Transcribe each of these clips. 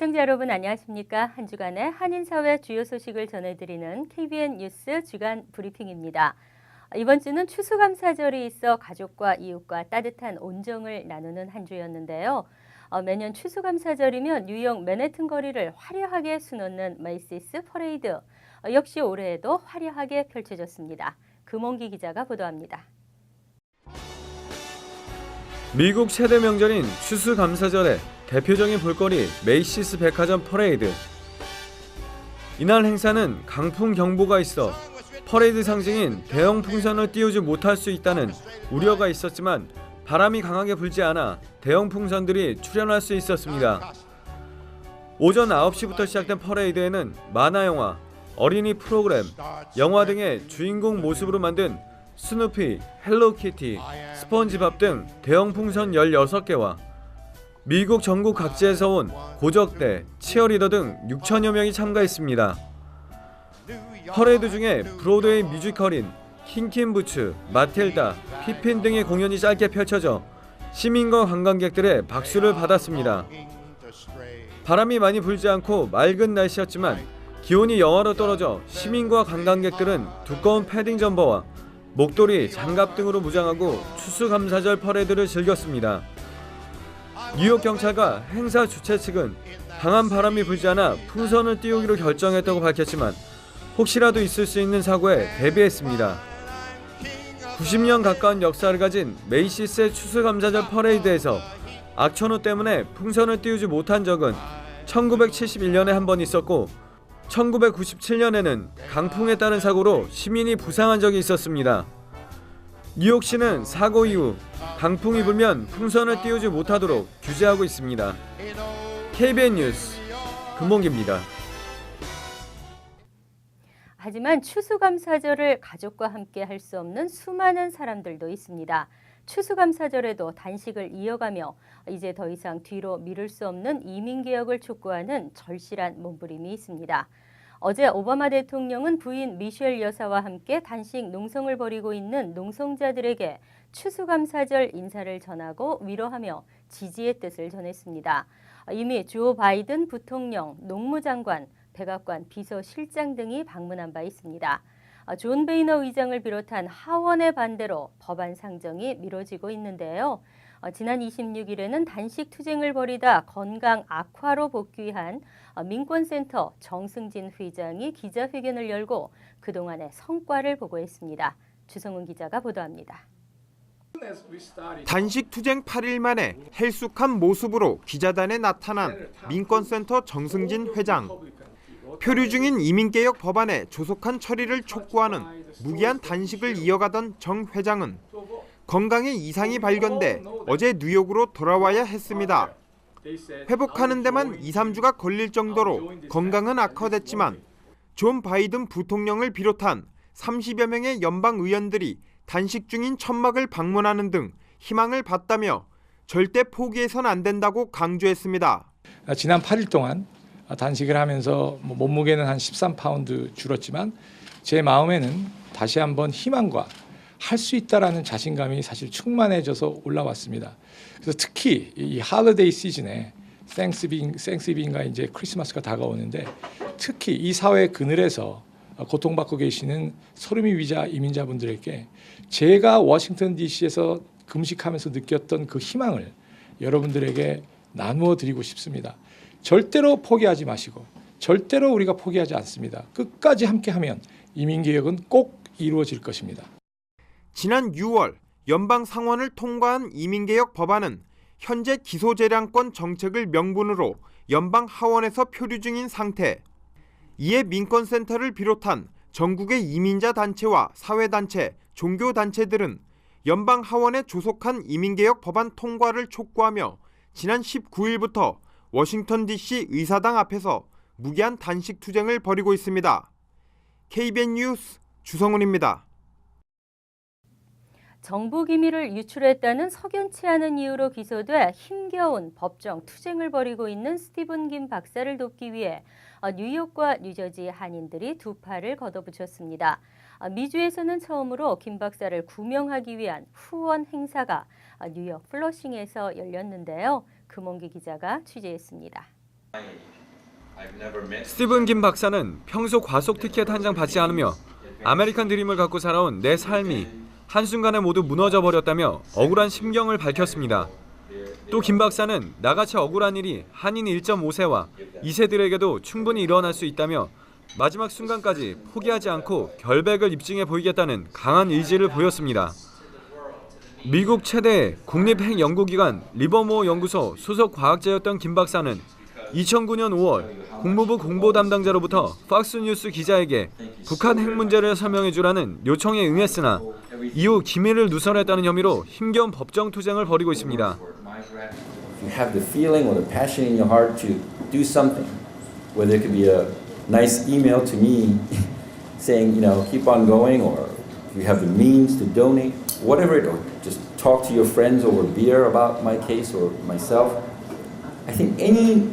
시청자 여러분 안녕하십니까? 한 주간의 한인사회 주요 소식을 전해드리는 KBN 뉴스 주간 브리핑입니다. 이번 주는 추수감사절이 있어 가족과 이웃과 따뜻한 온정을 나누는 한 주였는데요. 매년 추수감사절이면 뉴욕 맨해튼 거리를 화려하게 수놓는 메이시스 퍼레이드. 역시 올해에도 화려하게 펼쳐졌습니다. 금홍기 기자가 보도합니다. 미국 최대 명절인 추수감사절의 대표적인 볼거리 메이시스 백화점 퍼레이드. 이날 행사는 강풍 경보가 있어 퍼레이드 상징인 대형 풍선을 띄우지 못할 수 있다는 우려가 있었지만 바람이 강하게 불지 않아 대형 풍선들이 출현할 수 있었습니다. 오전 9시부터 시작된 퍼레이드에는 만화영화, 어린이 프로그램, 영화 등의 주인공 모습으로 만든 스누피, 헬로키티, 스펀지밥 등 대형 풍선 16개와 미국 전국 각지에서 온 고적대, 치어리더 등 6천여 명이 참가했습니다. 퍼레이드 중에 브로드웨이 뮤지컬인 킹킨부츠, 마틸다, 피핀 등의 공연이 짧게 펼쳐져 시민과 관광객들의 박수를 받았습니다. 바람이 많이 불지 않고 맑은 날씨였지만 기온이 영하로 떨어져 시민과 관광객들은 두꺼운 패딩 점퍼와 목도리, 장갑 등으로 무장하고 추수감사절 퍼레이드를 즐겼습니다. 뉴욕 경찰과 행사 주최 측은 강한 바람이 불지 않아 풍선을 띄우기로 결정했다고 밝혔지만 혹시라도 있을 수 있는 사고에 대비했습니다. 90년 가까운 역사를 가진 메이시스의 추수감사절 퍼레이드에서 악천후 때문에 풍선을 띄우지 못한 적은 1971년에 한 번 있었고 1997년에는 강풍에 따른 사고로 시민이 부상한 적이 있었습니다. 뉴욕시는 사고 이후 강풍이 불면 풍선을 띄우지 못하도록 규제하고 있습니다. KBN 뉴스 금홍기입니다. 하지만 추수감사절을 가족과 함께 할 수 없는 수많은 사람들도 있습니다. 추수감사절에도 단식을 이어가며 이제 더 이상 뒤로 미룰 수 없는 이민개혁을 촉구하는 절실한 몸부림이 있습니다. 어제 오바마 대통령은 부인 미셸 여사와 함께 단식 농성을 벌이고 있는 농성자들에게 추수감사절 인사를 전하고 위로하며 지지의 뜻을 전했습니다. 이미 조 바이든 부통령, 농무장관, 백악관 비서실장 등이 방문한 바 있습니다. 존 베이너 의장을 비롯한 하원의 반대로 법안 상정이 미뤄지고 있는데요. 지난 26일에는 단식 투쟁을 벌이다 건강 악화로 복귀한 민권센터 정승진 회장이 기자회견을 열고 그동안의 성과를 보고했습니다. 주성훈 기자가 보도합니다. 단식 투쟁 8일 만에 헬쑥한 모습으로 기자단에 나타난 민권센터 정승진 회장. 표류 중인 이민개혁 법안의 조속한 처리를 촉구하는 무기한 단식을 이어가던 정 회장은 건강에 이상이 발견돼 어제 뉴욕으로 돌아와야 했습니다. 회복하는 데만 2-3주가 걸릴 정도로 건강은 악화됐지만 존 바이든 부통령을 비롯한 30여 명의 연방 의원들이 단식 중인 천막을 방문하는 등 희망을 봤다며 절대 포기해선 안 된다고 강조했습니다. 지난 8일 동안 단식을 하면서 몸무게는 한 13파운드 줄었지만 제 마음에는 다시 한번 희망과 할 수 있다라는 자신감이 사실 충만해져서 올라왔습니다. 그래서 특히 이 할리데이 시즌에 땡스기빙과 이제 크리스마스가 다가오는데 특히 이 사회 그늘에서 고통받고 계시는 소름이 위자 이민자분들에게 제가 워싱턴 DC에서 금식하면서 느꼈던 그 희망을 여러분들에게 나누어 드리고 싶습니다. 절대로 포기하지 마시고 절대로 우리가 포기하지 않습니다. 끝까지 함께하면 이민개혁은 꼭 이루어질 것입니다. 지난 6월 연방 상원을 통과한 이민개혁 법안은 현재 기소재량권 정책을 명분으로 연방 하원에서 표류 중인 상태. 이에 민권센터를 비롯한 전국의 이민자 단체와 사회단체, 종교단체들은 연방 하원의 조속한 이민개혁 법안 통과를 촉구하며 지난 19일부터 워싱턴 DC 의사당 앞에서 무기한 단식 투쟁을 벌이고 있습니다. KBN 뉴스 주성훈입니다. 정부 기밀을 유출했다는 석연치 않은 이유로 기소돼 힘겨운 법정 투쟁을 벌이고 있는 스티븐 김 박사를 돕기 위해 뉴욕과 뉴저지 한인들이 두 팔을 걷어붙였습니다. 미주에서는 처음으로 김 박사를 구명하기 위한 후원 행사가 뉴욕 플러싱에서 열렸는데요. 금홍기 기자가 취재했습니다. 스티븐 김 박사는 평소 과속 티켓 한 장 받지 않으며 아메리칸 드림을 갖고 살아온 내 삶이 한순간에 모두 무너져 버렸다며 억울한 심경을 밝혔습니다. 또 김 박사는 나같이 억울한 일이 한인 1.5세와 2세들에게도 충분히 일어날 수 있다며 마지막 순간까지 포기하지 않고 결백을 입증해 보이겠다는 강한 의지를 보였습니다. 미국 최대 국립핵연구기관 리버모어 연구소 소속 과학자였던 김 박사는 2009년 5월 국무부 공보 담당자로부터 팍스뉴스 기자에게 북한 핵 문제를 설명해주라는 요청에 응했으나 이후 기밀을 누설했다는 혐의로 힘겨운 법정 투쟁을 벌이고 있습니다. You have the feeling or the passion in your heart to do something, whether it could be a nice email to me saying, keep on going, or if you have the means to donate, whatever it, or just talk to your friends over beer about my case or myself. I think anything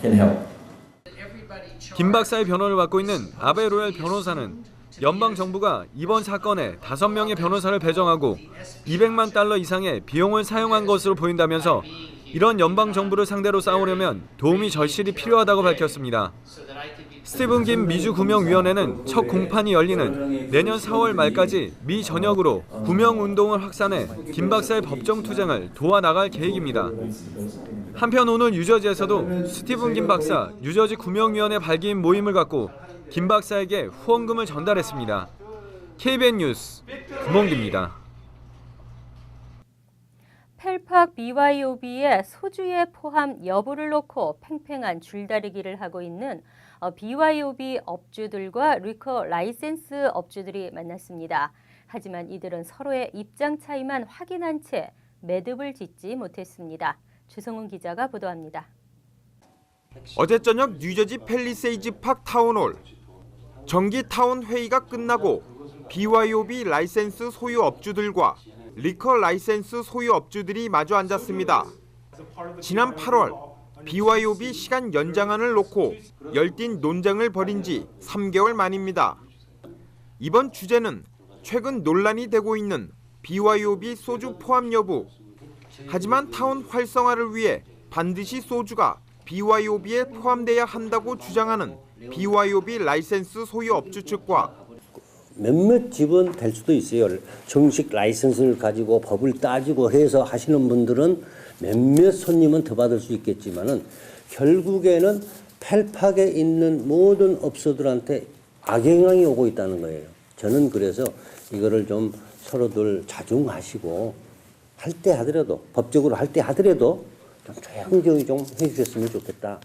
can help. 김 박사의 변호를 맡고 있는 아베 로얄 변호사는 연방 정부가 이번 사건에 5명의 변호사를 배정하고 200만 달러 이상의 비용을 사용한 것으로 보인다면서 이런 연방 정부를 상대로 싸우려면 도움이 절실히 필요하다고 밝혔습니다. 스티븐 김 미주구명위원회는 첫 공판이 열리는 내년 4월 말까지 미 전역으로 구명운동을 확산해 김 박사의 법정 투쟁을 도와나갈 계획입니다. 한편 오늘 뉴저지에서도 스티븐 김 박사 뉴저지 구명위원회 발기인 모임을 갖고 김 박사에게 후원금을 전달했습니다. KBN 뉴스 금홍기입니다. 펠팍 BYOB의 소주의 포함 여부를 놓고 팽팽한 줄다리기를 하고 있는 BYOB 업주들과 리커 라이센스 업주들이 만났습니다. 하지만 이들은 서로의 입장 차이만 확인한 채 매듭을 짓지 못했습니다. 주성훈 기자가 보도합니다. 어제 저녁 뉴저지 팰리세이즈 팍 타운홀. 정기 타운 회의가 끝나고 BYOB 라이센스 소유 업주들과 리커 라이센스 소유 업주들이 마주 앉았습니다. 지난 8월 BYOB 시간 연장안을 놓고 열띤 논쟁을 벌인 지 3개월 만입니다. 이번 주제는 최근 논란이 되고 있는 BYOB 소주 포함 여부. 하지만 타운 활성화를 위해 반드시 소주가 BYOB에 포함돼야 한다고 주장하는 BYOB 라이센스 소유 업주 측과 몇몇 집은 될 수도 있어요. 정식 라이센스를 가지고 법을 따지고 해서 하시는 분들은 몇몇 손님은 더 받을 수 있겠지만은 결국에는 펠팍에 있는 모든 업소들한테 악영향이 오고 있다는 거예요. 저는 그래서 이거를 좀 서로들 자중하시고 할 때 하더라도 법적으로 할 때 하더라도 좀 조용조용히 좀 해주셨으면 좋겠다.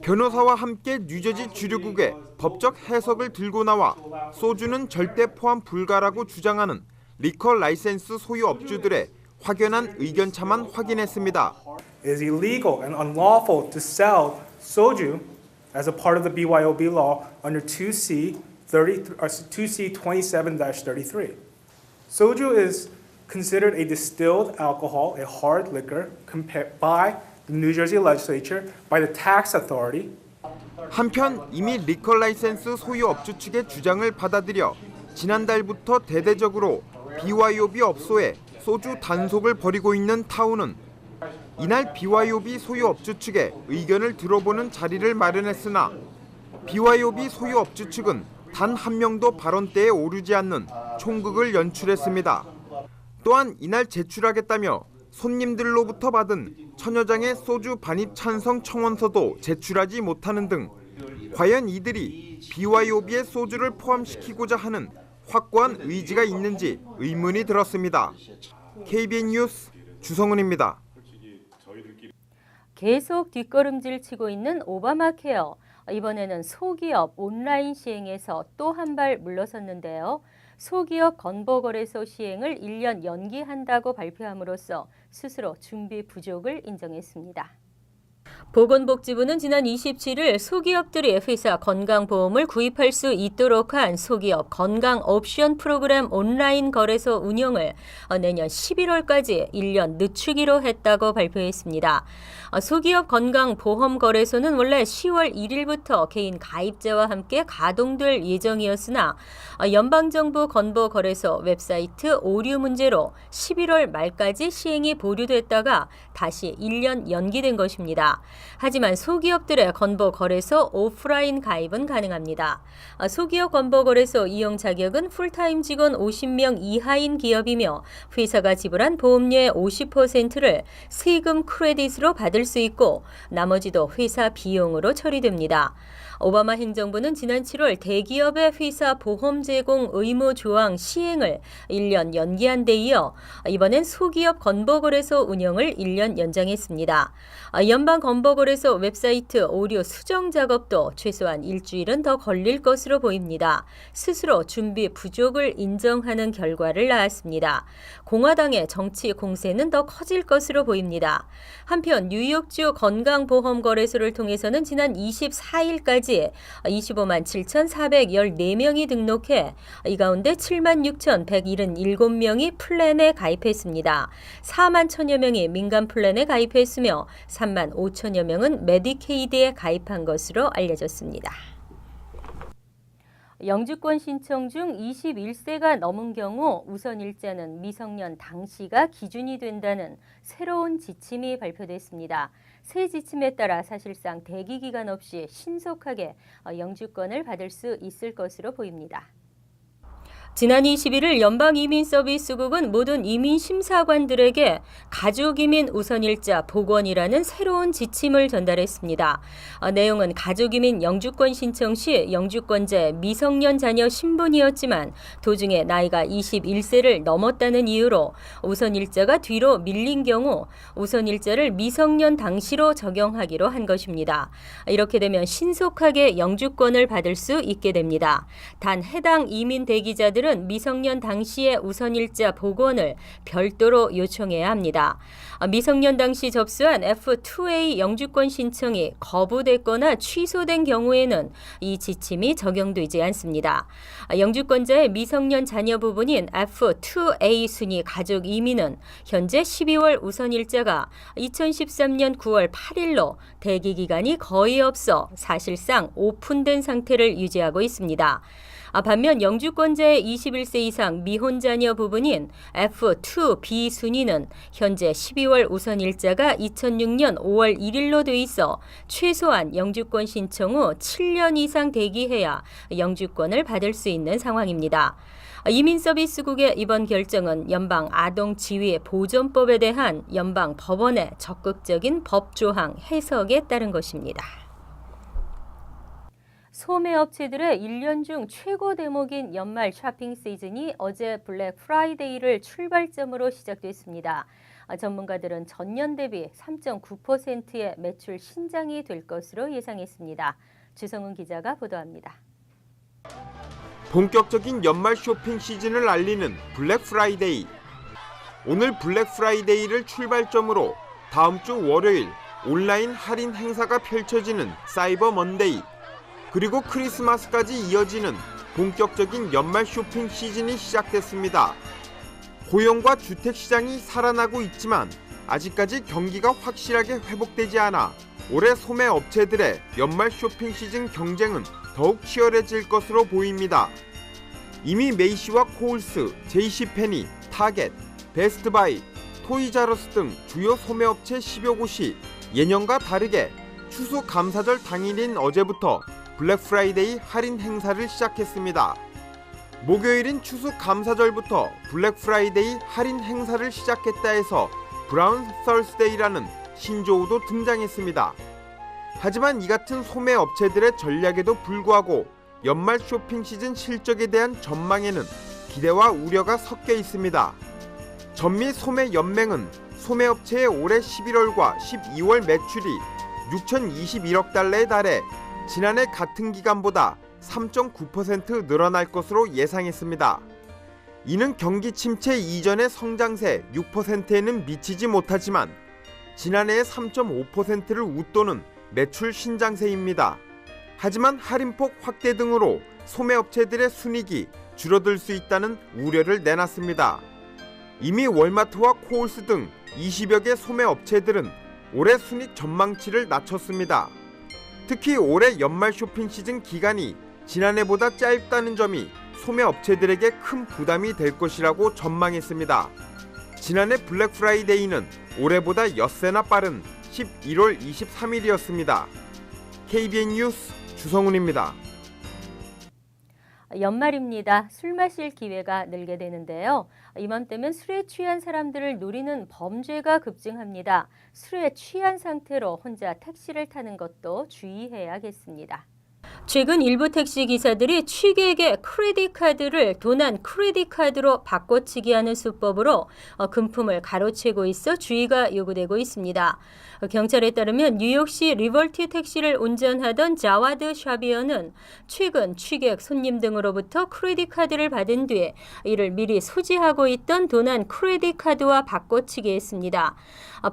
변호사와 함께 뉴저지 주류국의 법적 해석을 들고 나와 소주는 절대 포함 불가라고 주장하는 리커 라이센스 소유 업주들의 확연한 의견차만 확인했습니다. It is illegal and unlawful to sell soju as a part of the BYOB law under 2C 27-33. Soju is considered a distilled alcohol, a hard liquor, by the New Jersey legislature, by the tax authority. 한편 이미 리커 라이센스 소유 업주 측의 주장을 받아들여 지난달부터 대대적으로 BYOB 업소에 소주 단속을 벌이고 있는 타운은 이날 BYOB 소유 업주 측의 의견을 들어보는 자리를 마련했으나 BYOB 소유 업주 측은 단 한 명도 발언대에 오르지 않는 총극을 연출했습니다. 또한 이날 제출하겠다며 손님들로부터 받은 천여 장의 소주 반입 찬성 청원서도 제출하지 못하는 등 과연 이들이 BYOB의 소주를 포함시키고자 하는 확고한 의지가 있는지 의문이 들었습니다. KBN 뉴스 주성훈입니다. 계속 뒷걸음질 치고 있는 오바마 케어. 이번에는 소기업 온라인 시행에서 또 한 발 물러섰는데요. 소기업 건보거래소 시행을 1년 연기한다고 발표함으로써 스스로 준비 부족을 인정했습니다. 보건복지부는 지난 27일 소기업들이 회사 건강보험을 구입할 수 있도록 한 소기업 건강 옵션 프로그램 온라인 거래소 운영을 내년 11월까지 1년 늦추기로 했다고 발표했습니다. 소기업 건강보험거래소는 원래 10월 1일부터 개인 가입자와 함께 가동될 예정이었으나 연방정부 건보거래소 웹사이트 오류 문제로 11월 말까지 시행이 보류됐다가 다시 1년 연기된 것입니다. 하지만 소기업들의 건보거래소 오프라인 가입은 가능합니다. 소기업 건보거래소 이용 자격은 풀타임 직원 50명 이하인 기업이며 회사가 지불한 보험료의 50%를 세금 크레딧으로 받을 수 있고 나머지도 회사 비용으로 처리됩니다. 오바마 행정부는 지난 7월 대기업의 회사 보험 제공 의무 조항 시행을 1년 연기한 데 이어 이번엔 소기업 건보거래소 운영을 1년 연장했습니다. 연방 건보거래소 웹사이트 오류 수정 작업도 최소한 일주일은 더 걸릴 것으로 보입니다. 스스로 준비 부족을 인정하는 결과를 낳았습니다. 공화당의 정치 공세는 더 커질 것으로 보입니다. 한편 뉴욕주 건강보험거래소를 통해서는 지난 24일까지 25만 7,414명이 등록해 이 가운데 7만 6,177명이 플랜에 가입했습니다. 4만 1천여 명이 민간 플랜에 가입했으며 3만 5천여 명은 메디케이드에 가입한 것으로 알려졌습니다. 영주권 신청 중 21세가 넘은 경우 우선 일자는 미성년 당시가 기준이 된다는 새로운 지침이 발표됐습니다. 새 지침에 따라 사실상 대기 기간 없이 신속하게 영주권을 받을 수 있을 것으로 보입니다. 지난 21일 연방이민서비스국은 모든 이민심사관들에게 가족이민 우선일자 복원이라는 새로운 지침을 전달했습니다. 내용은 가족이민 영주권 신청 시 영주권자의 미성년 자녀 신분이었지만 도중에 나이가 21세를 넘었다는 이유로 우선일자가 뒤로 밀린 경우 우선일자를 미성년 당시로 적용하기로 한 것입니다. 이렇게 되면 신속하게 영주권을 받을 수 있게 됩니다. 단 해당 이민 대기자들은 미성년 당시의 우선일자 복원을 별도로 요청해야 합니다. 미성년 당시 접수한 F2A 영주권 신청이 거부됐거나 취소된 경우에는 이 지침이 적용되지 않습니다. 영주권자의 미성년 자녀 부분인 F2A 순위 가족 이민은 현재 12월 우선일자가 2013년 9월 8일로 대기 기간이 거의 없어 사실상 오픈된 상태를 유지하고 있습니다. 반면 영주권자의 21세 이상 미혼 자녀 부분인 F2B 순위는 현재 12월 우선일자가 2006년 5월 1일로 돼 있어 최소한 영주권 신청 후 7년 이상 대기해야 영주권을 받을 수 있는 상황입니다. 이민서비스국의 이번 결정은 연방 아동지위 보존법에 대한 연방 법원의 적극적인 법조항 해석에 따른 것입니다. 소매업체들의 1년 중 최고 대목인 연말 쇼핑 시즌이 어제 블랙 프라이데이를 출발점으로 시작됐습니다. 전문가들은 전년 대비 3.9%의 매출 신장이 될 것으로 예상했습니다. 주성훈 기자가 보도합니다. 본격적인 연말 쇼핑 시즌을 알리는 블랙 프라이데이. 오늘 블랙 프라이데이를 출발점으로 다음 주 월요일 온라인 할인 행사가 펼쳐지는 사이버 먼데이, 그리고 크리스마스까지 이어지는 본격적인 연말 쇼핑 시즌이 시작됐습니다. 고용과 주택시장이 살아나고 있지만 아직까지 경기가 확실하게 회복되지 않아 올해 소매업체들의 연말 쇼핑 시즌 경쟁은 더욱 치열해질 것으로 보입니다. 이미 메이시와 코울스, JC페니, 타겟, 베스트바이, 토이자러스 등 주요 소매업체 10여 곳이 예년과 다르게 추수감사절 당일인 어제부터 블랙 프라이데이 할인 행사를 시작했습니다. 목요일인 추수감사절부터 블랙 프라이데이 할인 행사를 시작했다 해서 브라운 서스데이라는 신조어도 등장했습니다. 하지만 이 같은 소매업체들의 전략에도 불구하고 연말 쇼핑 시즌 실적에 대한 전망에는 기대와 우려가 섞여 있습니다. 전미 소매연맹은 소매업체의 올해 11월과 12월 매출이 6,021억 달러에 달해 지난해 같은 기간보다 3.9% 늘어날 것으로 예상했습니다. 이는 경기 침체 이전의 성장세 6%에는 미치지 못하지만 지난해의 3.5%를 웃도는 매출 신장세입니다. 하지만 할인폭 확대 등으로 소매업체들의 순이익이 줄어들 수 있다는 우려를 내놨습니다. 이미 월마트와 코울스 등 20여 개 소매업체들은 올해 순이익 전망치를 낮췄습니다. 특히 올해 연말 쇼핑 시즌 기간이 지난해보다 짧다는 점이 소매업체들에게 큰 부담이 될 것이라고 전망했습니다. 지난해 블랙 프라이데이는 올해보다 엿새나 빠른 11월 23일이었습니다. KBN 뉴스 주성훈입니다. 연말입니다. 술 마실 기회가 늘게 되는데요. 이맘때면 술에 취한 사람들을 노리는 범죄가 급증합니다. 술에 취한 상태로 혼자 택시를 타는 것도 주의해야겠습니다. 최근 일부 택시 기사들이 취객의 크레딧 카드를 도난 크레딧 카드로 바꿔치기 하는 수법으로 금품을 가로채고 있어 주의가 요구되고 있습니다. 경찰에 따르면 뉴욕시 리버티 택시를 운전하던 자와드 샤비어는 최근 취객, 손님 등으로부터 크레딧 카드를 받은 뒤에 이를 미리 소지하고 있던 도난 크레딧 카드와 바꿔치기 했습니다.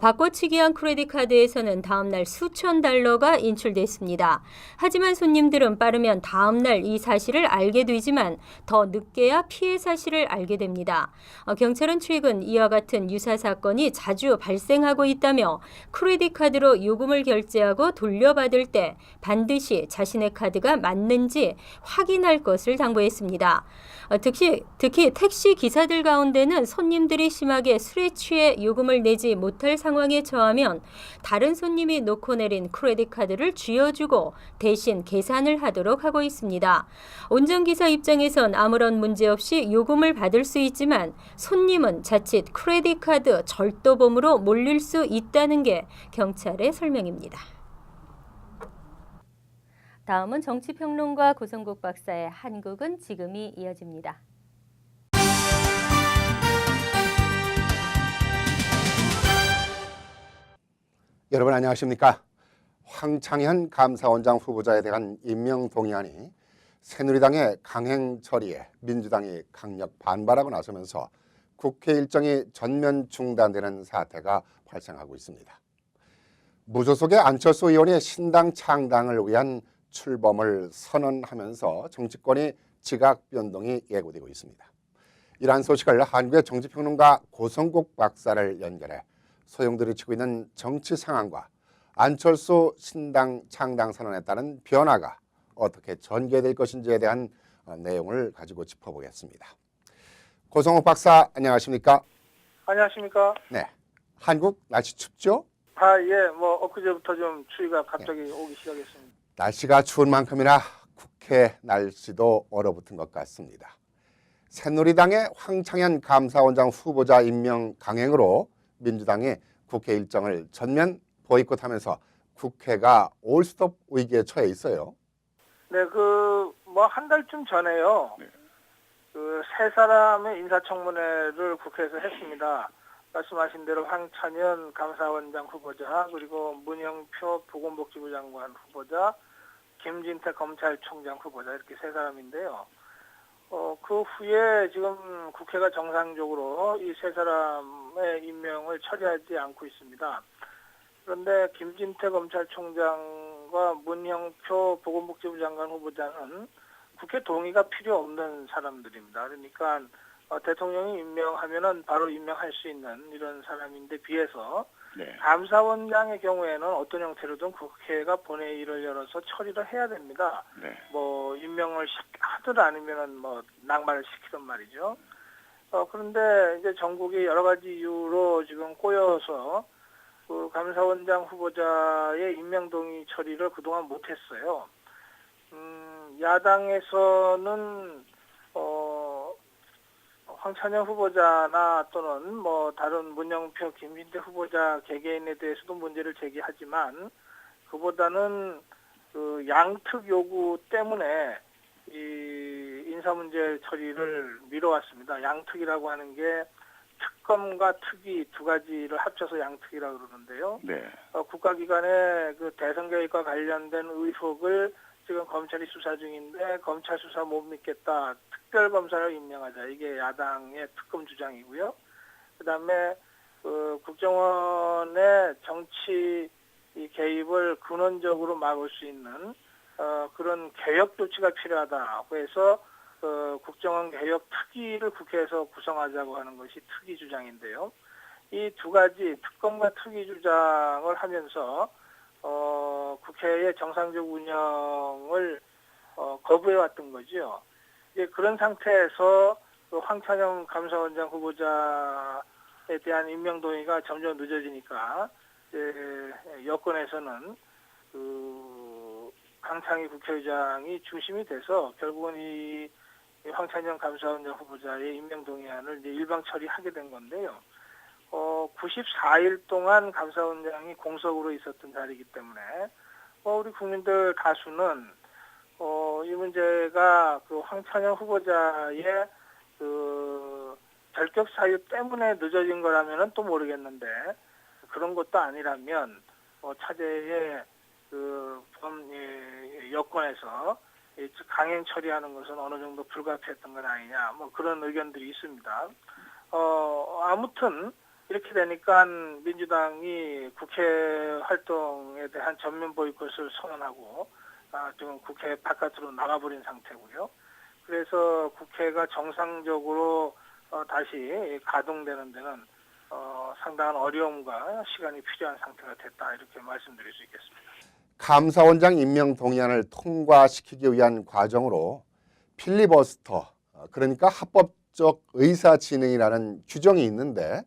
바꿔치기한 크레딧 카드에서는 다음날 수천 달러가 인출됐습니다. 하지만 손님들은 빠르면 다음날 이 사실을 알게 되지만 더 늦게야 피해 사실을 알게 됩니다. 경찰은 최근 이와 같은 유사 사건이 자주 발생하고 있다며 크레딧 카드로 요금을 결제하고 돌려받을 때 반드시 자신의 카드가 맞는지 확인할 것을 당부했습니다. 특히 택시 기사들 가운데는 손님들이 심하게 술에 취해 요금을 내지 못할 상황에 처하면 다른 손님이 놓고 내린 크레딧 카드를 쥐어주고 대신 계산을 하도록 하고 있습니다. 운전기사 입장에선 아무런 문제 없이 요금을 받을 수 있지만 손님은 자칫 크레딧 카드 절도범으로 몰릴 수 있다는 게 경찰의 설명입니다. 다음은 정치평론가 고성국 박사의 한국은 지금이 이어집니다. 여러분 안녕하십니까? 황창현 감사원장 후보자에 대한 임명 동의안이 새누리당의 강행 처리에 민주당이 강력 반발하고 나서면서 국회 일정이 전면 중단되는 사태가 발생하고 있습니다. 무소속의 안철수 의원이 신당 창당을 위한 출범을 선언하면서 정치권이 지각 변동이 예고되고 있습니다. 이러한 소식을 한국의 정치평론가 고성국 박사를 연결해 소용돌이 치고 있는 정치 상황과 안철수 신당 창당 선언에 따른 변화가 어떻게 전개될 것인지에 대한 내용을 가지고 짚어보겠습니다. 고성국 박사 안녕하십니까? 안녕하십니까? 네. 한국 날씨 춥죠? 예, 엊그제부터 좀 추위가 갑자기 오기 시작했습니다. 날씨가 추운 만큼이나 국회 날씨도 얼어붙은 것 같습니다. 새누리당의 황창현 감사원장 후보자 임명 강행으로 민주당이 국회 일정을 전면 보이콧하면서 국회가 올스톱 위기에 처해 있어요. 네, 한 달쯤 전에요. 세 사람의 인사청문회를 국회에서 했습니다. 말씀하신 대로 황찬현 감사원장 후보자, 그리고 문영표 보건복지부 장관 후보자, 김진태 검찰총장 후보자, 이렇게 세 사람인데요. 그 후에 지금 국회가 정상적으로 이 세 사람의 임명을 처리하지 않고 있습니다. 그런데 김진태 검찰총장과 문영표 보건복지부 장관 후보자는 국회 동의가 필요 없는 사람들입니다. 그러니까 대통령이 임명하면은 바로 임명할 수 있는 이런 사람인데 비해서 감사원장의 경우에는 어떤 형태로든 국회가 본회의를 열어서 처리를 해야 됩니다. 임명을 하든 아니면은 낙마를 시키든 말이죠. 그런데 이제 전국이 여러 가지 이유로 지금 꼬여서 그 감사원장 후보자의 임명 동의 처리를 그동안 못했어요. 야당에서는 황찬현 후보자나 또는 다른 문영표, 김진태 후보자 개개인에 대해서도 문제를 제기하지만 그보다는 그 양특 요구 때문에 이 인사 문제 처리를 미뤄왔습니다. 양특이라고 하는 게 특검과 특위 두 가지를 합쳐서 양특이라고 그러는데요. 국가기관의 그 대선 개입과 관련된 의혹을 지금 검찰이 수사 중인데 검찰 수사 못 믿겠다. 특별검사를 임명하자. 이게 야당의 특검 주장이고요. 그다음에 국정원의 정치 개입을 근원적으로 막을 수 있는 그런 개혁 조치가 필요하다고 해서 국정원 개혁 특위를 국회에서 구성하자고 하는 것이 특위 주장인데요. 이 두 가지 특검과 특위 주장을 하면서 국회의 정상적 운영을 거부해왔던 거죠. 이제 그런 상태에서 황찬현 감사원장 후보자에 대한 임명 동의가 점점 늦어지니까 이제 여권에서는 그 강창희 국회의장이 중심이 돼서 결국은 이 황찬현 감사원장 후보자의 임명 동의안을 이제 일방 처리하게 된 건데요. 94일 동안 감사원장이 공석으로 있었던 자리이기 때문에 우리 국민들 다수는 이 문제가 그 황찬현 후보자의 그 결격 사유 때문에 늦어진 거라면은 또 모르겠는데 그런 것도 아니라면 차제의 그 여권에서 강행 처리하는 것은 어느 정도 불가피했던 건 아니냐 뭐 그런 의견들이 있습니다. 아무튼 이렇게 되니까 민주당이 국회 활동에 대한 전면 보이콧을 선언하고 지금 국회 바깥으로 나가버린 상태고요. 그래서 국회가 정상적으로 다시 가동되는 데는 상당한 어려움과 시간이 필요한 상태가 됐다 이렇게 말씀드릴 수 있겠습니다. 감사원장 임명 동의안을 통과시키기 위한 과정으로 필리버스터, 그러니까 합법적 의사진행이라는 규정이 있는데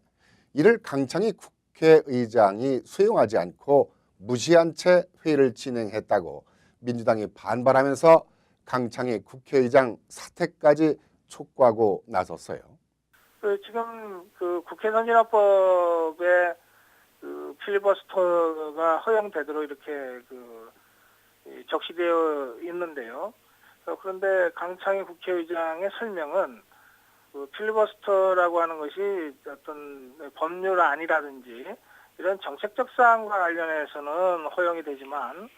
이를 강창희 국회의장이 수용하지 않고 무시한 채 회의를 진행했다고 민주당이 반발하면서 강창희 국회의장 사퇴까지 촉구하고 나섰어요. 지금 그 국회 선진화법에 그 필리버스터가 허용되도록 이렇게 적시되어 있는데요. 그런데 강창희 국회의장의 설명은 그 필리버스터라고 하는 것이 어떤 법률안이라든지 이런 정책적 사항과 관련해서는 허용이 되지만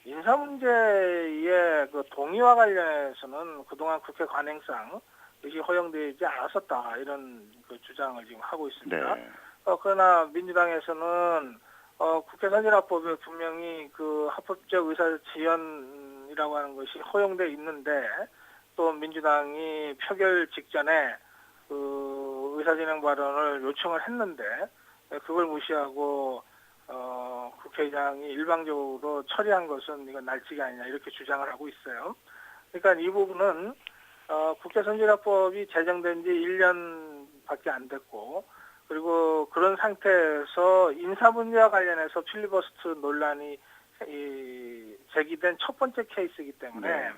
인사 문제의 그 동의와 관련해서는 그동안 국회 관행상 이것이 허용되지 않았었다 이런 그 주장을 지금 하고 있습니다. 네. 그러나 민주당에서는 국회 선진화법에 분명히 그 합법적 의사 지연이라고 하는 것이 허용돼 있는데 또 민주당이 표결 직전에 그 의사진행 발언을 요청을 했는데 그걸 무시하고 국회의장이 일방적으로 처리한 것은 이건 날치기 아니냐 이렇게 주장을 하고 있어요. 그러니까 이 부분은 국회 선진화법이 제정된 지 1년밖에 안 됐고 그리고 그런 상태에서 인사 문제와 관련해서 필리버스터 논란이 제기된 첫 번째 케이스이기 때문에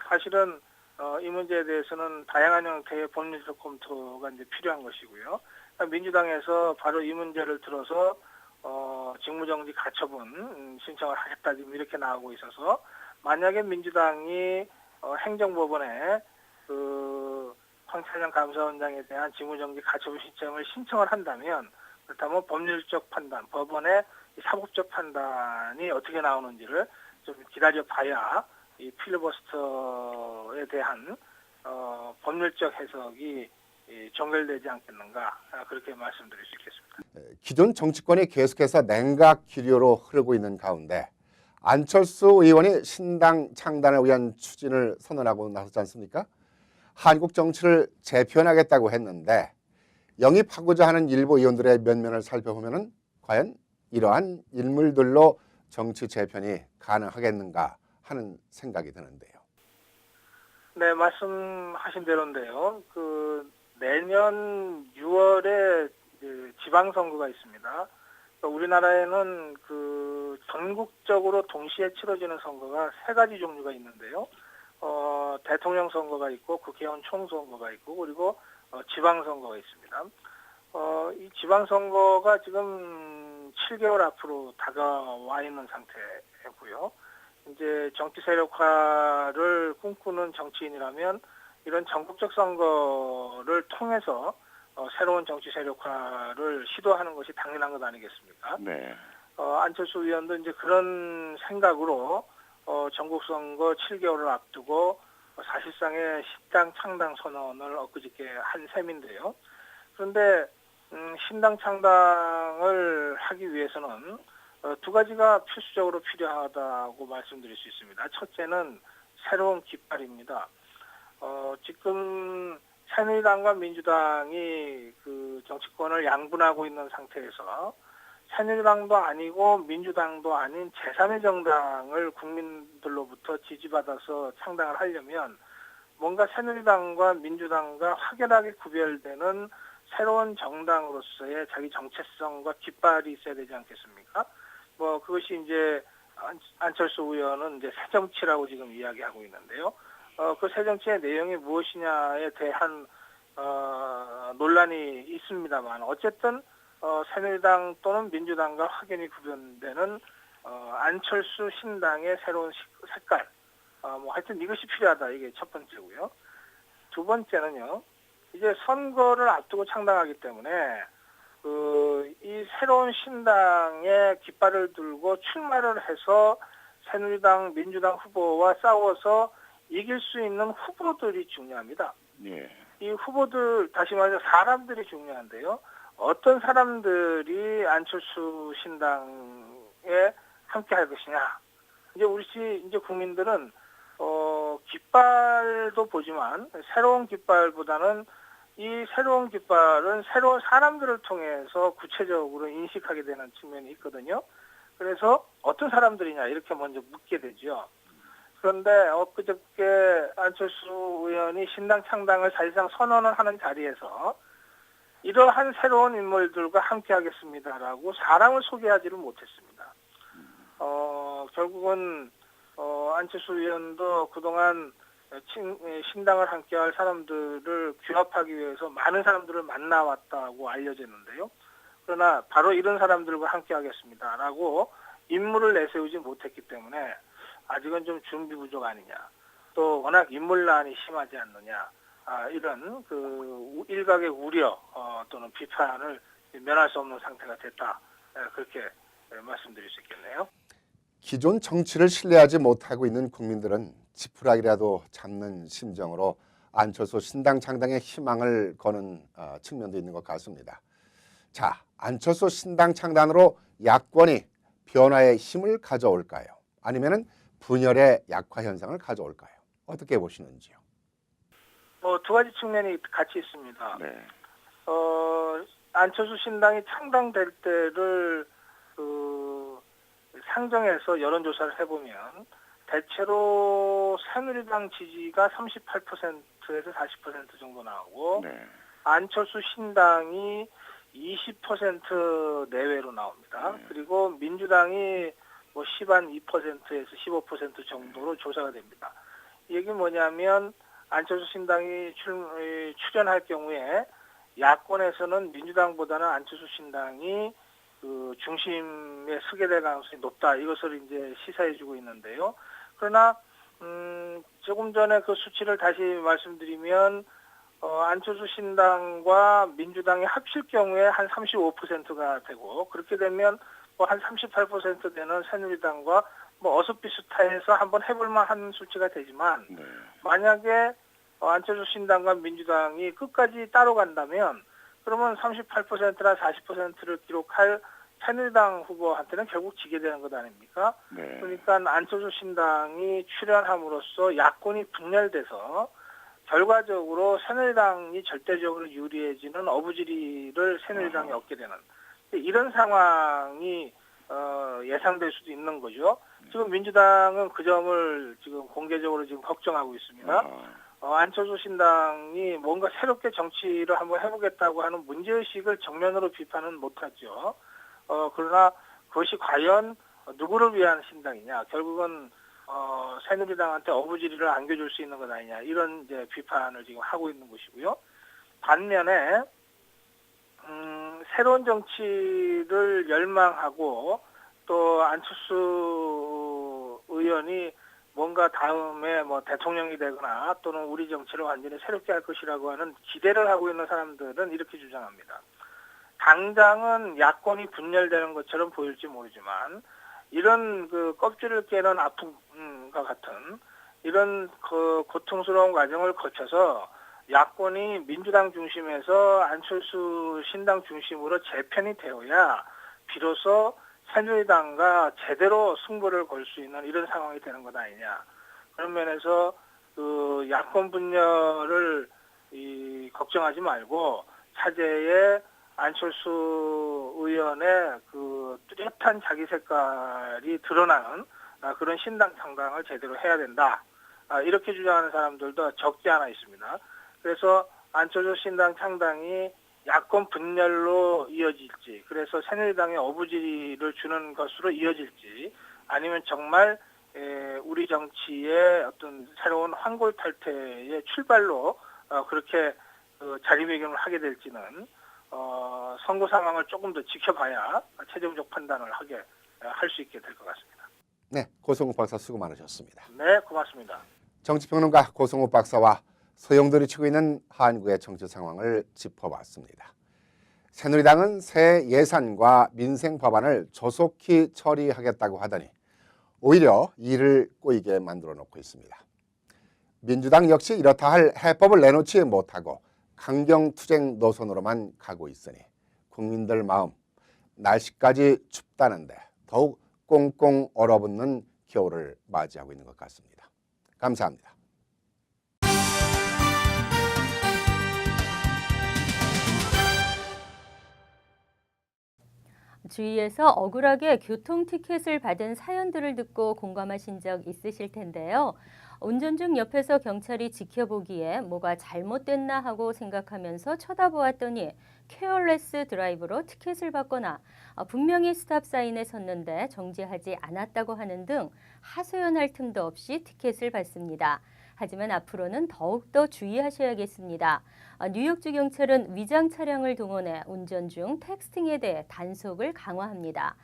사실은 이 문제에 대해서는 다양한 형태의 법률적 검토가 이제 필요한 것이고요. 그러니까 민주당에서 바로 이 문제를 들어서 직무정지 가처분 신청을 하겠다 지금 이렇게 나오고 있어서 만약에 민주당이 행정법원에 그 황찬현 감사원장에 대한 직무정지 가처분 신청을 신청을 한다면 그렇다면 법률적 판단, 법원의 사법적 판단이 어떻게 나오는지를 좀 기다려봐야 이 필리버스터에 대한 법률적 해석이 정결되지 않겠는가 그렇게 말씀드릴 수 있겠습니다. 기존 정치권이 계속해서 냉각 기류로 흐르고 있는 가운데 안철수 의원이 신당 창단을 위한 추진을 선언하고 나섰지 않습니까? 한국 정치를 재편하겠다고 했는데 영입하고자 하는 일부 의원들의 면면을 살펴보면 과연 이러한 인물들로 정치 재편이 가능하겠는가 하는 생각이 드는데요. 네, 말씀하신 대로인데요. 그 내년 6월에 지방선거가 있습니다. 우리나라에는 그 전국적으로 동시에 치러지는 선거가 3가지 종류가 있는데요. 대통령 선거가 있고 국회의원 총선거가 있고 그리고 지방선거가 있습니다. 이 지방선거가 지금 7개월 앞으로 다가와 있는 상태고요. 이제 정치 세력화를 꿈꾸는 정치인이라면 이런 전국적 선거를 통해서 새로운 정치 세력화를 시도하는 것이 당연한 것 아니겠습니까? 네. 안철수 의원도 이제 그런 생각으로 전국 선거 7개월을 앞두고 사실상의 신당 창당 선언을 엊그저께 한 셈인데요. 그런데 신당 창당을 하기 위해서는 2가지가 필수적으로 필요하다고 말씀드릴 수 있습니다. 첫째는 새로운 깃발입니다. 지금 새누리당과 민주당이 그 정치권을 양분하고 있는 상태에서 새누리당도 아니고 민주당도 아닌 제3의 정당을 국민들로부터 지지받아서 창당을 하려면 뭔가 새누리당과 민주당과 확연하게 구별되는 새로운 정당으로서의 자기 정체성과 깃발이 있어야 되지 않겠습니까? 뭐 그것이 이제 안철수 의원은 이제 새정치라고 지금 이야기하고 있는데요. 그 새정치의 내용이 무엇이냐에 대한 논란이 있습니다만 어쨌든 새누리당 또는 민주당과 확연히 구분되는 안철수 신당의 새로운 색깔, 뭐 하여튼 이것이 필요하다. 이게 첫 번째고요. 두 번째는요. 이제 선거를 앞두고 창당하기 때문에 이 새로운 신당의 깃발을 들고 출마를 해서 새누리당, 민주당 후보와 싸워서 이길 수 있는 후보들이 중요합니다. 예. 이 후보들, 다시 말해서 사람들이 중요한데요. 어떤 사람들이 안철수 신당에 함께 할 것이냐. 이제 이제 국민들은, 깃발도 보지만, 새로운 깃발보다는 이 새로운 깃발은 새로운 사람들을 통해서 구체적으로 인식하게 되는 측면이 있거든요. 그래서 어떤 사람들이냐, 이렇게 먼저 묻게 되죠. 그런데 엊그저께 안철수 의원이 신당 창당을 사실상 선언을 하는 자리에서 이러한 새로운 인물들과 함께 하겠습니다라고 사람을 소개하지를 못했습니다. 결국은 안철수 의원도 그동안 신당을 함께할 사람들을 규합하기 위해서 많은 사람들을 만나왔다고 알려졌는데요. 그러나 바로 이런 사람들과 함께하겠습니다라고 인물을 내세우지 못했기 때문에 아직은 좀 준비 부족 아니냐. 또 워낙 인물난이 심하지 않느냐. 이런 일각의 우려 또는 비판을 면할 수 없는 상태가 됐다. 그렇게 말씀드릴 수 있겠네요. 기존 정치를 신뢰하지 못하고 있는 국민들은 지푸라기라도 잡는 심정으로 안철수 신당 창당의 희망을 거는 측면도 있는 것 같습니다. 자, 안철수 신당 창단으로 야권이 변화의 힘을 가져올까요? 아니면은 분열의 약화 현상을 가져올까요? 어떻게 보시는지요? 두 가지 측면이 같이 있습니다. 네. 안철수 신당이 창당될 때를 상정해서 여론조사를 해보면 대체로 새누리당 지지가 38%에서 40% 정도 나오고 네. 안철수 신당이 20% 내외로 나옵니다. 네. 그리고 민주당이 뭐 12%에서 15% 정도로 조사가 됩니다. 이 얘기는 뭐냐면 안철수 신당이 출연할 경우에 야권에서는 민주당보다는 안철수 신당이 중심에 서게 될 가능성이 높다. 이것을 이제 시사해주고 있는데요. 그러나 조금 전에 그 수치를 다시 말씀드리면 안철수 신당과 민주당이 합칠 경우에 한 35%가 되고 그렇게 되면 뭐 한 38% 되는 새누리당과 뭐 어슷비슷해서 한번 해볼만한 수치가 되지만 네. 만약에 안철수 신당과 민주당이 끝까지 따로 간다면 그러면 38%나 40%를 기록할 새누리당 후보한테는 결국 지게 되는 것 아닙니까? 네. 그러니까 안철수 신당이 출연함으로써 야권이 분열돼서 결과적으로 새누리당이 절대적으로 유리해지는 어부지리를 새누리당이 얻게 되는 이런 상황이 예상될 수도 있는 거죠. 지금 민주당은 그 점을 지금 공개적으로 지금 걱정하고 있습니다. 안철수 신당이 뭔가 새롭게 정치를 한번 해보겠다고 하는 문제의식을 정면으로 비판은 못하죠. 그러나 그것이 과연 누구를 위한 신당이냐. 결국은 새누리당한테 어부지리를 안겨줄 수 있는 것 아니냐. 이런 이제 비판을 지금 하고 있는 것이고요. 반면에 새로운 정치를 열망하고 또 안철수 의원이 뭔가 다음에 뭐 대통령이 되거나 또는 우리 정치를 완전히 새롭게 할 것이라고 하는 기대를 하고 있는 사람들은 이렇게 주장합니다. 당장은 야권이 분열되는 것처럼 보일지 모르지만 이런 껍질을 깨는 아픔과 같은 이런 고통스러운 과정을 거쳐서 야권이 민주당 중심에서 안철수 신당 중심으로 재편이 되어야 비로소 새누리당과 제대로 승부를 걸 수 있는 이런 상황이 되는 것 아니냐. 그런 면에서 야권 분열을 걱정하지 말고 차제에 안철수 의원의 뚜렷한 자기 색깔이 드러나는 그런 신당 창당을 제대로 해야 된다. 이렇게 주장하는 사람들도 적지 않아 있습니다. 그래서 안철수 신당 창당이 야권 분열로 이어질지, 그래서 새누리당의 어부지리를 주는 것으로 이어질지, 아니면 정말 우리 정치의 어떤 새로운 환골탈태의 출발로 그렇게 자리매김을 하게 될지는 선거 상황을 조금 더 지켜봐야 최종적 판단을 하게 할 수 있게 될 것 같습니다. 네, 고성욱 박사 수고 많으셨습니다. 네, 고맙습니다. 정치평론가 고성욱 박사와 소용돌이 치고 있는 한국의 정치 상황을 짚어봤습니다. 새누리당은 새 예산과 민생 법안을 조속히 처리하겠다고 하더니 오히려 일을 꼬이게 만들어 놓고 있습니다. 민주당 역시 이렇다 할 해법을 내놓지 못하고 강경투쟁 노선으로만 가고 있으니 국민들 마음, 날씨까지 춥다는데 더욱 꽁꽁 얼어붙는 겨울을 맞이하고 있는 것 같습니다. 감사합니다. 주위에서 억울하게 교통 티켓을 받은 사연들을 듣고 공감하신 적 있으실 텐데요. 운전 중 옆에서 경찰이 지켜보기에 뭐가 잘못됐나 하고 생각하면서 쳐다보았더니 케어레스 드라이브로 티켓을 받거나 분명히 스탑사인에 섰는데 정지하지 않았다고 하는 등 하소연할 틈도 없이 티켓을 받습니다. 하지만 앞으로는 더욱더 주의하셔야겠습니다. 뉴욕주 경찰은 위장 차량을 동원해 운전 중 텍스팅에 대해 단속을 강화합니다.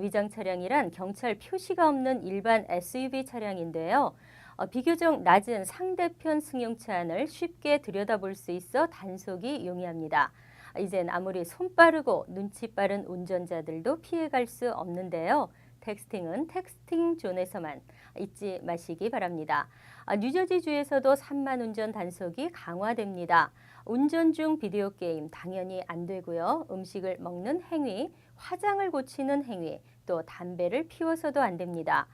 위장 차량이란 경찰 표시가 없는 일반 SUV 차량인데요. 비교적 낮은 상대편 승용차 안을 쉽게 들여다볼 수 있어 단속이 용이합니다. 이젠 아무리 손 빠르고 눈치 빠른 운전자들도 피해갈 수 없는데요. 텍스팅은 텍스팅 존에서만 잊지 마시기 바랍니다. 뉴저지주에서도 산만 운전 단속이 강화됩니다. 운전 중 비디오 게임 당연히 안 되고요. 음식을 먹는 행위, 화장을 고치는 행위, 또 담배를 피워서도 안 됩니다.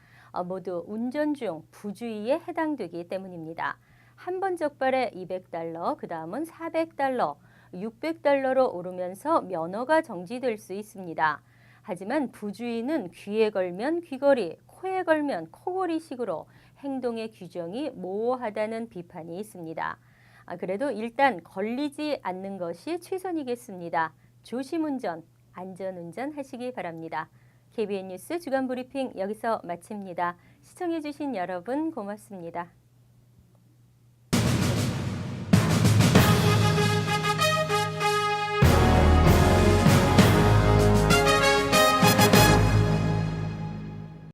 모두 운전 중 부주의에 해당되기 때문입니다. 한 번 적발에 $200, 그 다음은 $400, $600로 오르면서 면허가 정지될 수 있습니다. 하지만 부주의는 귀에 걸면 귀걸이, 코에 걸면 코걸이식으로 행동의 규정이 모호하다는 비판이 있습니다. 그래도 일단 걸리지 않는 것이 최선이겠습니다. 조심운전, 안전운전 하시기 바랍니다. KBN 뉴스 주간브리핑 여기서 마칩니다. 시청해주신 여러분 고맙습니다.